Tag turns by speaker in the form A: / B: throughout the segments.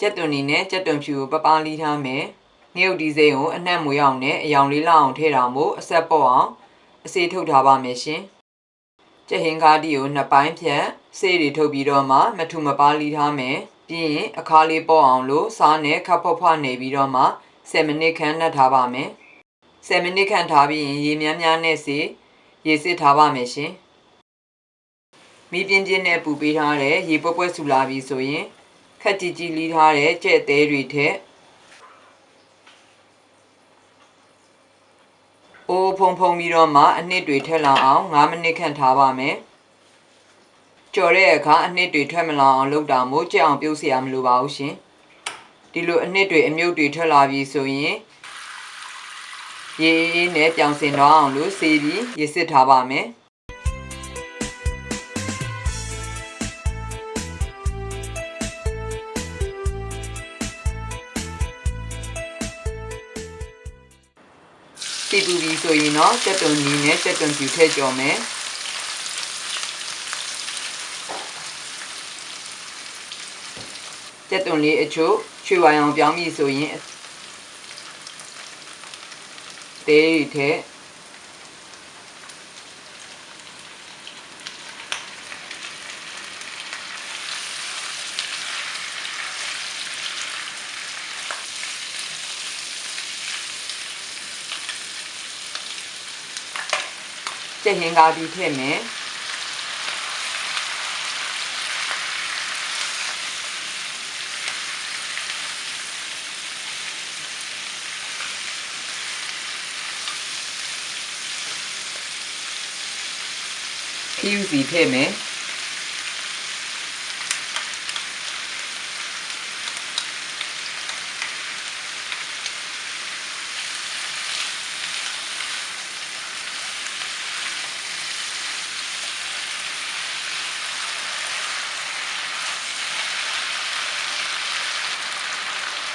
A: ကြက်သွန်နီနဲ့ကြက်သွန်ဖြူကိုပပားလီးထားမယ်ငရုတ်ဒီစိမ်းကိုအနှံ့မွေအောင်နဲ့အယောင်လေးလောက်အောင်ထည့်တာမို့အဆက်ပေါ့အောင်အစေးထုတ်ထားပါမယ်ရှင်ကြက်ဟင်းကားတီကိုနှစ်ပိုင်းဖြတ်စေးတွေထုတ်ပြီးတော့မှမထူမပါးလီးထားမယ်ပြီးရင်အခါလေးပေါ့အောင်လို့စားနဲ့ခပ်ဖွားဖွားနေပြီးတော့မှ10မိနစ်ခန့်နှက်ထားပါမယ်10မိနစ်ခန့်ထားပြီးရင်ရေများများနဲ့စေရေစစ်ထားပါမယ်ရှင်မီးပြင်းပြင်းနဲ့ပူပေးထားတဲ့ရေပွက်ပွက်ဆူလာပြီဆိုရင်ခက်ကြီးကြီးလီးထားတဲ့ကြက်သေးတွေထက်အိုးဖုံဖုံပြီးတော့မှအနှစ်တွေထက်လာအောင်9မိနစ်ခန့်ထားပါမယ်ကြော်တဲ့အခါအနှစ်တွေထွက်မလာအောင်လုပ်တာမို့ကြက်အောင်ပြုတ်เสียမလိုပါဘူးရှင်ဒီလိုအနှစ်တွေအမြုပ်တွေထွက်လာပြီဆိုရင်ရေအေးနဲ့ပြောင်စင်တော့အောင်လို့စေးပြီးရေစစ်ထားပါမယ်စီပူပြီးဆိုရင်တော့ကြက်သွန်နီနဲ့ကြက်သွန်ဖြူထည့်ကြော်မယ်ကြက်သွန်လေးအချို့ချွေဝိုင်အောင်ပြောင်းပြီးဆိုရင်တေးထည့်ကြက်ဟင်းကားပြီးထည့်မယ်ခီးယူစီထည့်မယ်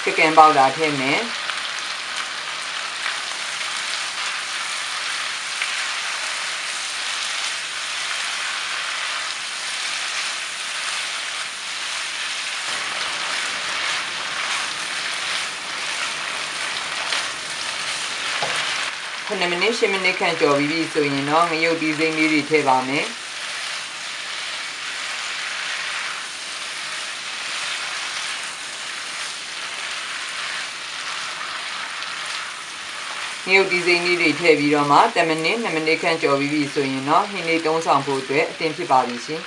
A: chicken powder ထည့်မယ်9မိနစ်10မိနစ်ခန့်ကြော်ပြီးပြီဆိုရင်တော့ငရုတ်ဒီစိမ်းလေးတွေထည့်ပါမယ်ငရုတ်ဒီစိမ်းလေးတွေထည့်ပြီးတော့မှ10မိနစ်2မိနစ်ခန့်ကြော်ပြီးပြီဆိုရင်တော့ဟင်းလေးသုံးဆောင်ဖို့အတွက်အသင့်ဖြစ်ပါပြီရှင်